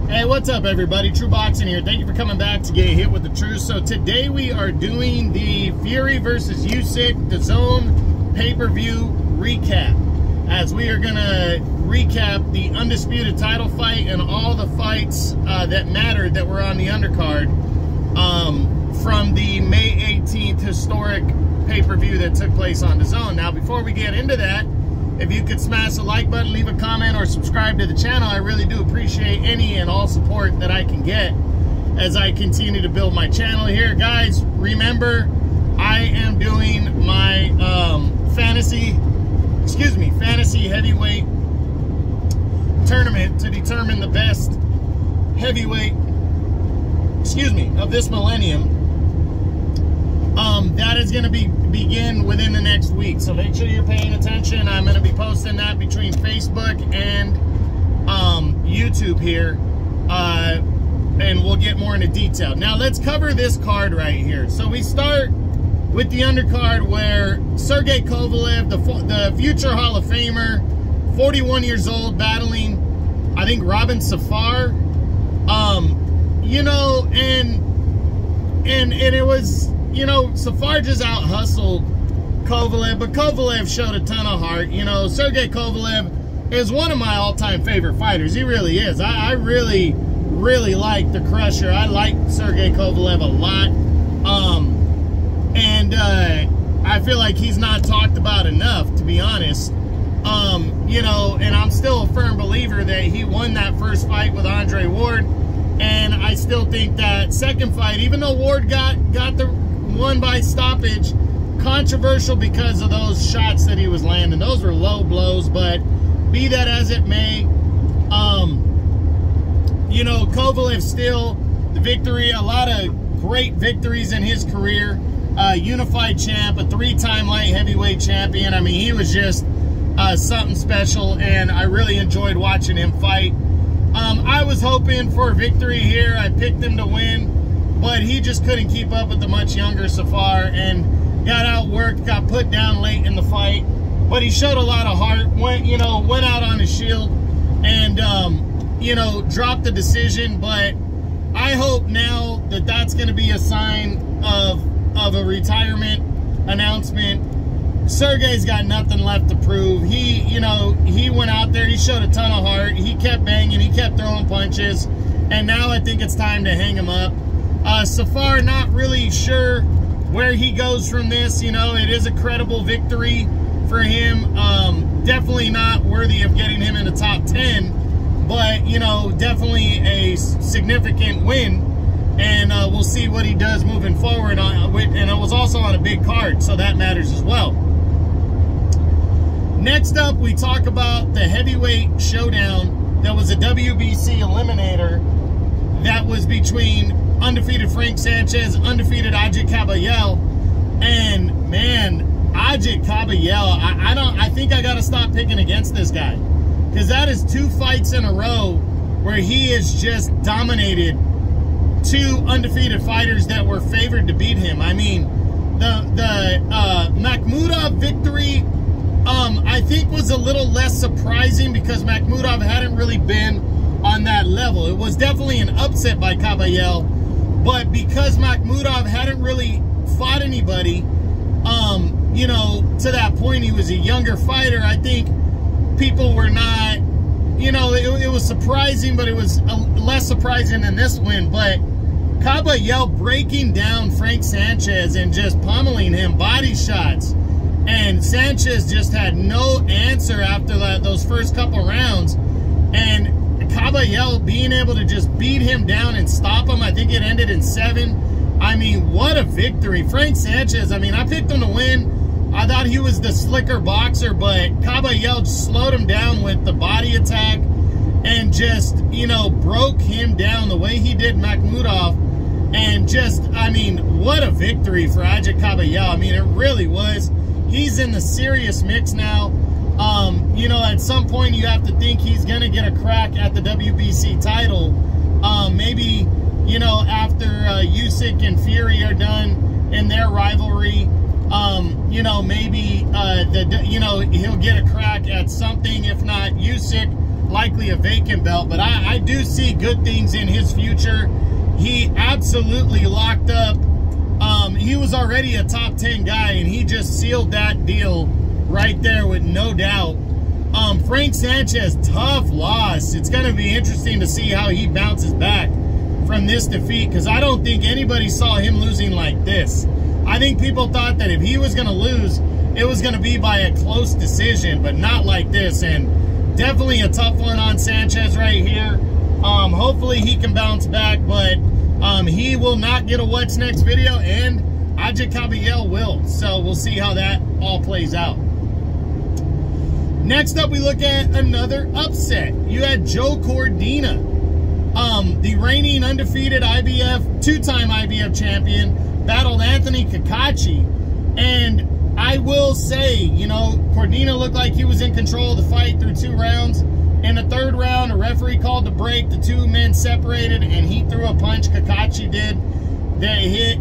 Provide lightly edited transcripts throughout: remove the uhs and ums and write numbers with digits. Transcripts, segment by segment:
Hey, what's up everybody? True Boxing here. Thank you for coming back to get hit with the truth. So today we are doing the Fury versus Usyk DAZN pay-per-view recap, as we are gonna recap the undisputed title fight and all the fights that mattered that were on the undercard from the May 18th historic pay-per-view that took place on DAZN. Now, before we get into that, if you could smash the like button, leave a comment, or subscribe to the channel, I really do appreciate any and all support that I can get as I continue to build my channel here. Guys, remember, I am doing my fantasy heavyweight tournament to determine the best heavyweight, of this millennium. That is going to begin within the next week, so make sure you're paying attention. I'm going to be posting that between Facebook and YouTube here, and we'll get more into detail. Now let's cover this card right here. So we start with the undercard, where Sergey Kovalev, the future Hall of Famer, 41 years old, battling, I think, Robin Safar. You know, and it was, you know, Safar just out-hustled Kovalev, but Kovalev showed a ton of heart. You know, Sergey Kovalev is one of my all-time favorite fighters. He really is. I really, really like the Crusher. I like Sergey Kovalev a lot. I feel like he's not talked about enough, to be honest. You know, and I'm still a firm believer that he won that first fight with Andre Ward. And I still think that second fight, even though Ward got the one by stoppage, controversial because of those shots that he was landing. Those were low blows, but be that as it may, you know, Kovalev still the victory, a lot of great victories in his career. Unified champ, a 3-time light heavyweight champion. I mean, he was just something special, and I really enjoyed watching him fight. I was hoping for a victory here. I picked him to win, but he just couldn't keep up with the much younger Safar and got outworked, got put down late in the fight. But he showed a lot of heart, went out on his shield, and you know, dropped the decision. But I hope now that that's going to be a sign of a retirement announcement. Sergey's got nothing left to prove. He went out there, he showed a ton of heart, he kept banging, he kept throwing punches, and now I think it's time to hang him up. Safar, not really sure where he goes from this. You know, it is a credible victory for him. Definitely not worthy of getting him in the top 10, but, you know, definitely a significant win, and we'll see what he does moving forward. And it was also on a big card, so that matters as well. Next up, we talk about the heavyweight showdown that was a WBC eliminator that was between undefeated Frank Sanchez, undefeated Usyk Caballel. And man, Usyk Caballel, I think I got to stop picking against this guy, because that is 2 fights in a row where he has just dominated 2 undefeated fighters that were favored to beat him. I mean, the Makhmudov victory, I think was a little less surprising, because Makhmudov hadn't really been on that level. It was definitely an upset by Caballel, but because Makhmudov hadn't really fought anybody, you know, to that point, he was a younger fighter. I think people were not, you know, it was surprising, but it was less surprising than this win. But Caballel breaking down Frank Sanchez and just pummeling him, body shots. And Sanchez just had no answer after those first couple rounds. And Caballel being able to just beat him down and stop him. I think it ended in 7. I mean, what a victory. Frank Sanchez, I mean, I picked him to win. I thought he was the slicker boxer, but Caballel just slowed him down with the body attack and just, you know, broke him down the way he did Makhmudov. And just, I mean, what a victory for Usyk Caballel. I mean, it really was. He's in the serious mix now. You know, at some point you have to think he's going to get a crack at the WBC title. Maybe, you know, after Usyk and Fury are done in their rivalry, you know, maybe, you know, he'll get a crack at something, if not Usyk likely a vacant belt, but I do see good things in his future. He absolutely locked up. He was already a top 10 guy, and he just sealed that deal right there with no doubt. Frank Sanchez, tough loss. It's going to be interesting to see how he bounces back from this defeat, because I don't think anybody saw him losing like this. I think people thought that if he was going to lose, it was going to be by a close decision, but not like this. And definitely a tough one on Sanchez right here. Hopefully he can bounce back, but he will not get a what's next video, and Usyk Caballel will. So we'll see how that all plays out. Next up, we look at another upset. You had Joe Cordina, the reigning undefeated IBF, two-time IBF champion, battled Anthony Cacace. And I will say, you know, Cordina looked like he was in control of the fight through 2 rounds. In the 3rd round, a referee called the break. The 2 men separated, and he threw a punch. Cacace did. That hit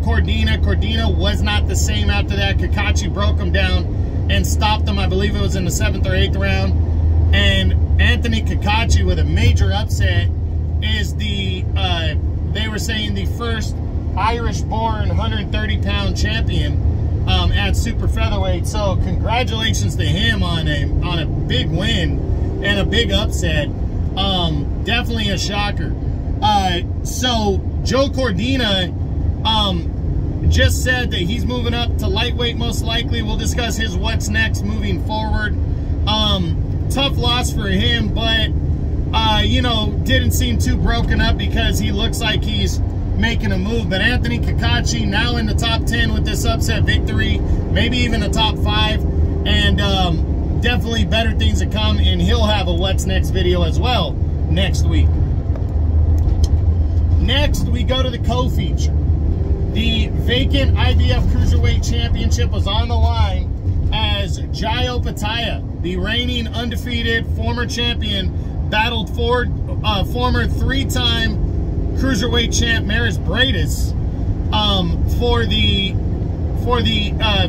Cordina. Cordina was not the same after that. Cacace broke him down and stopped him. I believe it was in the 7th or 8th round. And Anthony Cacace, with a major upset, is the, they were saying, the first Irish-born 130-pound champion at super featherweight. So congratulations to him on a big win and a big upset. Definitely a shocker. So Joe Cordina just said that he's moving up to lightweight most likely. We'll discuss his what's next moving forward. Tough loss for him, but you know, didn't seem too broken up because he looks like he's making a move. But Anthony Cacace now in the top 10 with this upset victory, maybe even the top 5, and definitely better things to come, and he'll have a what's next video as well next week. Next, we go to the co-feature. The vacant IBF Cruiserweight Championship was on the line as Jai Opetaia, the reigning undefeated former champion, battled for former 3-time Cruiserweight champ Maris Bradis for the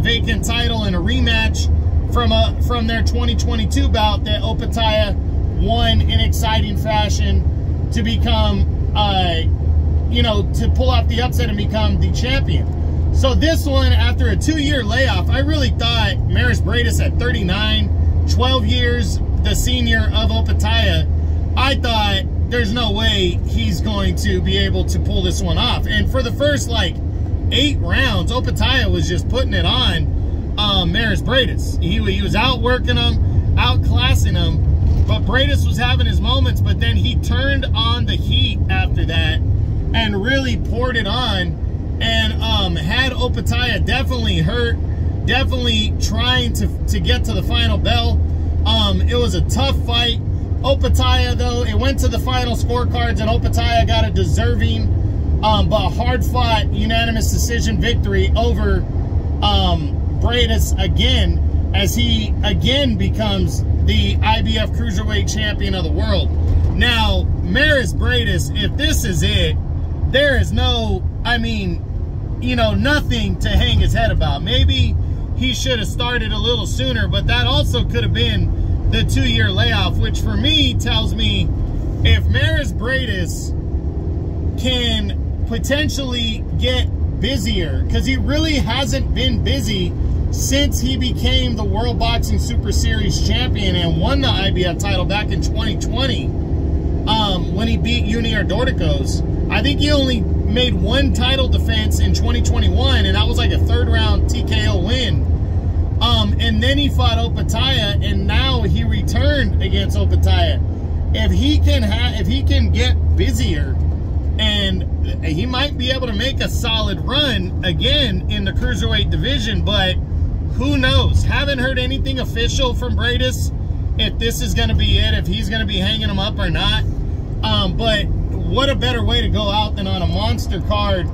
vacant title in a rematch from their 2022 bout that Opetaia won in exciting fashion to become, you know, to pull off the upset and become the champion. So this one, after a 2-year layoff, I really thought Maris Bradis at 39, 12 years the senior of Opetaia, I thought there's no way he's going to be able to pull this one off. And for the first, like, 8 rounds, Opetaia was just putting it on Maris Bradis. He was outworking him, outclassing him, but Bradis was having his moments, but then he turned on the heat after that and really poured it on, and had Opetaia definitely hurt, definitely trying to get to the final bell. It was a tough fight. Opetaia, though, it went to the final scorecards, and Opetaia got a deserving but hard-fought unanimous decision victory over Bradis again, as he again becomes the IBF Cruiserweight Champion of the world. Now, Maris Bradis, if this is it, there is no, I mean, you know, nothing to hang his head about. Maybe he should have started a little sooner, but that also could have been the 2-year layoff, which for me tells me if Maris Bradis can potentially get busier, because he really hasn't been busy since he became the World Boxing Super Series champion and won the IBF title back in 2020 when he beat Junior Dorticos. I think he only made 1 title defense in 2021, and that was like a 3rd round TKO win. And then he fought Opetaia, and now he returned against Opetaia. If he can get busier, and he might be able to make a solid run again in the Cruiserweight division, but who knows? Haven't heard anything official from Bradis if this is going to be it, if he's going to be hanging him up or not. But what a better way to go out than on a monster card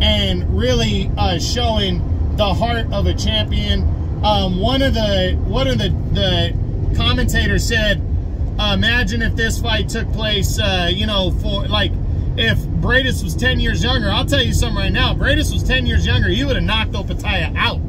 and really showing the heart of a champion. One of the commentators said, imagine if this fight took place, you know, for like if Bradis was 10 years younger. I'll tell you something right now. Bradis was 10 years younger, he would have knocked Opetaia out.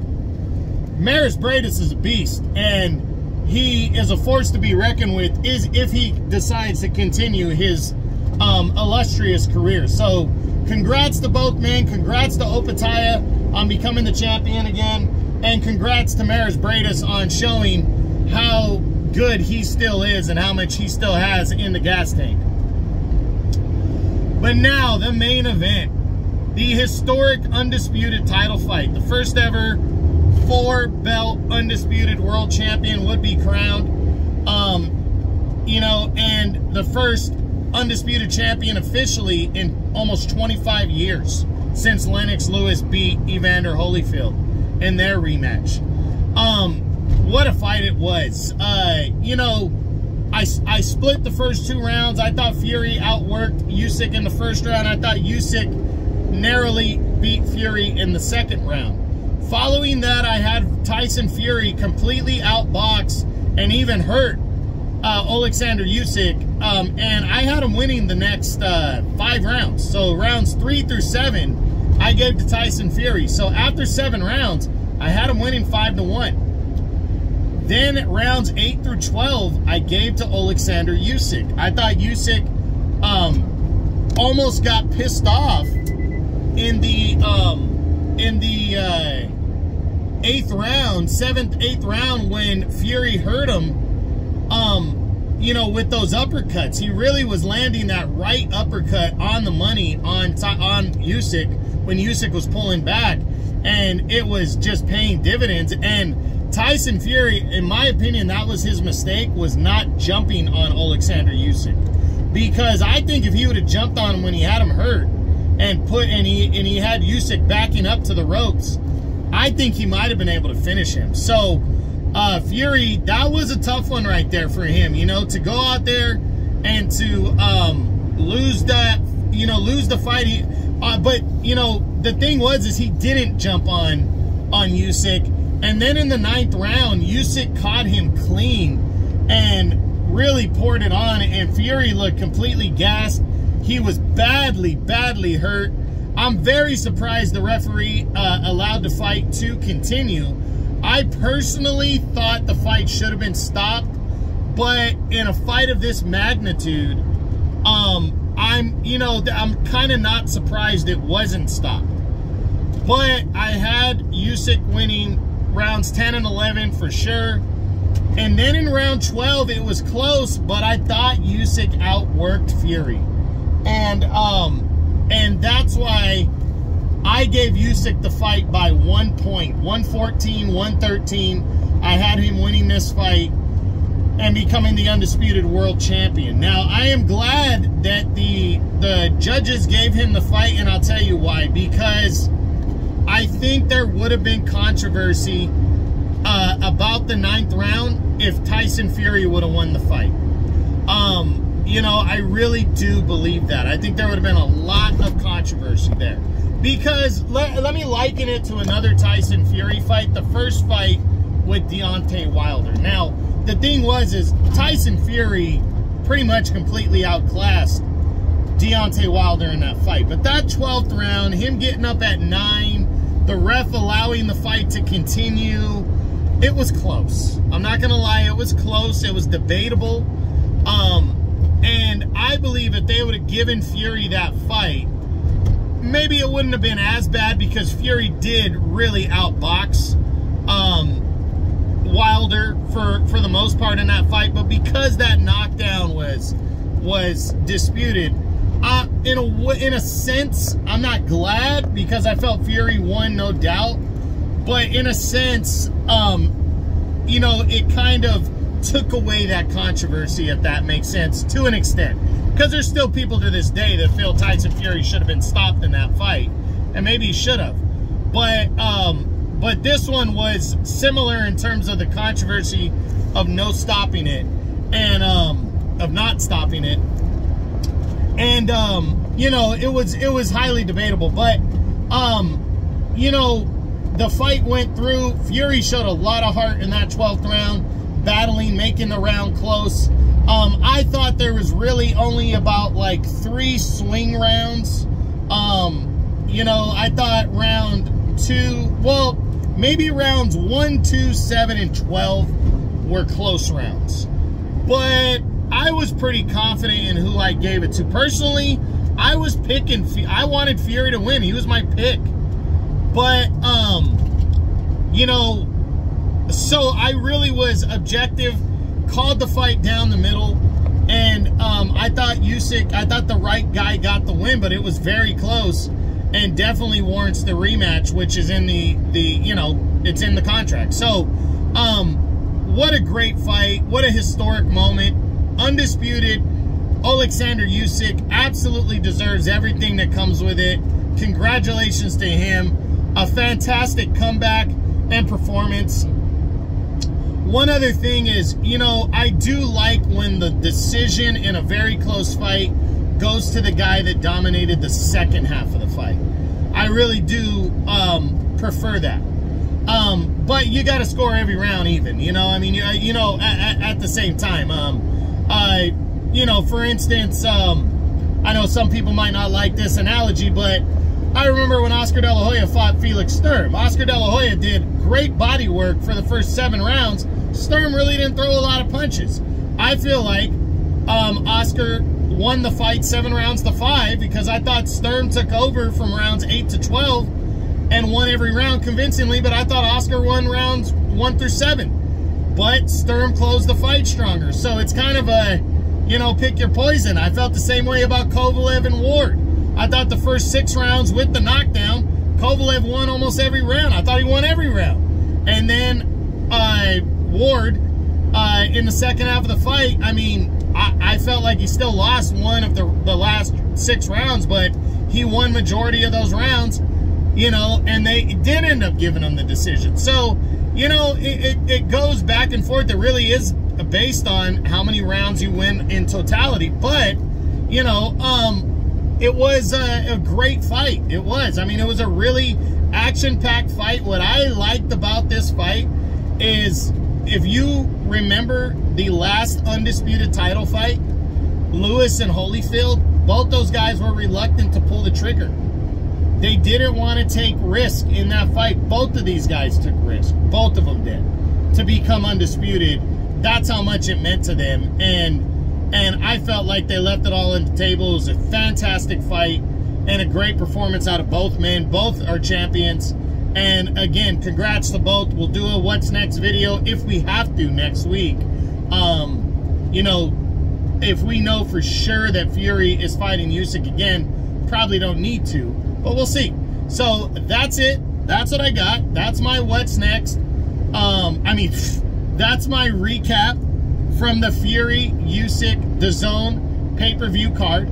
Maris Bradis is a beast, and he is a force to be reckoned with is if he decides to continue his illustrious career. So congrats to both men. Congrats to Opetaya on becoming the champion again. And congrats to Maris Briedis on showing how good he still is and how much he still has in the gas tank. But now, the main event. The historic undisputed title fight. The first ever 4-belt undisputed world champion would be crowned. You know, and the first undisputed champion officially in almost 25 years since Lennox Lewis beat Evander Holyfield in their rematch. What a fight it was. You know, I split the first 2 rounds. I thought Fury outworked Usyk in the first round. I thought Usyk narrowly beat Fury in the second round. Following that, I had Tyson Fury completely outbox and even hurt Alexander Usyk, and I had him winning the next 5 rounds. So rounds 3 through 7, I gave to Tyson Fury. So after 7 rounds, I had him winning 5-1. Then rounds 8 through 12, I gave to Alexander Usyk. I thought Usyk almost got pissed off in the 7th, 8th round when Fury hurt him. You know, with those uppercuts, he really was landing that right uppercut on the money on Usyk when Usyk was pulling back, and it was just paying dividends. And Tyson Fury, in my opinion, that was his mistake, was not jumping on Alexander Usyk, because I think if he would have jumped on him when he had him hurt and he had Usyk backing up to the ropes, I think he might have been able to finish him. So Fury, that was a tough one right there for him, you know, to go out there and to lose that, you know, lose the fight. But, you know, the thing was is he didn't jump on Usyk. And then in the 9th round, Usyk caught him clean and really poured it on, and Fury looked completely gassed. He was badly, badly hurt. I'm very surprised the referee allowed the fight to continue. I personally thought the fight should have been stopped, but in a fight of this magnitude, I'm kind of not surprised it wasn't stopped. But I had Usyk winning rounds 10 and 11 for sure. And then in round 12, it was close, but I thought Usyk outworked Fury. And that's why I gave Usyk the fight by 1 point, 114, 113. I had him winning this fight and becoming the undisputed world champion. Now, I am glad that the judges gave him the fight, and I'll tell you why. Because I think there would have been controversy about the 9th round if Tyson Fury would have won the fight. You know, I really do believe that. I think there would have been a lot of controversy there. Because let me liken it to another Tyson Fury fight, the first fight with Deontay Wilder. Now, the thing is Tyson Fury pretty much completely outclassed Deontay Wilder in that fight. But that 12th round, him getting up at 9, the ref allowing the fight to continue, it was close. I'm not going to lie, it was close. It was debatable. And I believe if they would have given Fury that fight, maybe it wouldn't have been as bad, because Fury did really outbox Wilder for the most part in that fight. But because that knockdown was disputed, in a sense, I'm not glad, because I felt Fury won, no doubt. But in a sense, you know, it kind of took away that controversy, if that makes sense, to an extent. Because there's still people to this day that feel Tyson Fury should have been stopped in that fight, and maybe he should have. But this one was similar in terms of the controversy of no stopping it, and of not stopping it. And you know, it was highly debatable. But you know, the fight went through. Fury showed a lot of heart in that 12th round, battling, making the round close. I thought there was really only about like 3 swing rounds. You know, I thought round 2, well, maybe rounds 1, 2, 7, and 12 were close rounds. But I was pretty confident in who I gave it to. Personally, I was picking, I wanted Fury to win. He was my pick. But, you know, so I really was objective, called the fight down the middle, and I thought Usyk, I thought the right guy got the win, but it was very close and definitely warrants the rematch, which is in the you know, it's in the contract. So, what a great fight. What a historic moment. Undisputed. Alexander Usyk absolutely deserves everything that comes with it. Congratulations to him. A fantastic comeback and performance. One other thing is, you know, I do like when the decision in a very close fight goes to the guy that dominated the second half of the fight. I really do prefer that. But you got to score every round even, you know, I mean, you know, at the same time, you know, for instance, I know some people might not like this analogy, but I remember when Oscar De La Hoya fought Felix Sturm. Oscar De La Hoya did great body work for the first 7 rounds. Sturm really didn't throw a lot of punches. I feel like Oscar won the fight 7 rounds to 5 because I thought Sturm took over from rounds 8 to 12 and won every round convincingly, but I thought Oscar won rounds 1 through 7. But Sturm closed the fight stronger. So it's kind of a, you know, pick your poison. I felt the same way about Kovalev and Ward. I thought the first 6 rounds with the knockdown, Kovalev won almost every round. I thought he won every round. And then Ward, in the second half of the fight, I mean, I felt like he still lost one of the last 6 rounds, but he won majority of those rounds, you know, and they did end up giving him the decision. So, you know, it goes back and forth. It really is based on how many rounds you win in totality. But, you know, it was a great fight. It was. I mean, it was a really action-packed fight. What I liked about this fight is, if you remember the last undisputed title fight, Lewis and Holyfield, both those guys were reluctant to pull the trigger. They didn't want to take risk in that fight. Both of these guys took risk. Both of them did. To become undisputed, that's how much it meant to them. And I felt like they left it all on the table. It was a fantastic fight and a great performance out of both men. Both are champions. And again, congrats to both. We'll do a what's next video if we have to next week. You know, if we know for sure that Fury is fighting Usyk again, probably don't need to, but we'll see. So that's it. That's what I got. That's my what's next. I mean, that's my recap from the Fury Usyk DAZN pay-per-view card.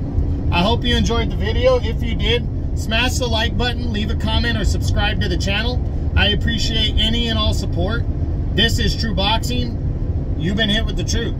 I hope you enjoyed the video. If you did, smash the like button, leave a comment, or subscribe to the channel. I appreciate any and all support. This is True Boxing. You've been hit with the truth.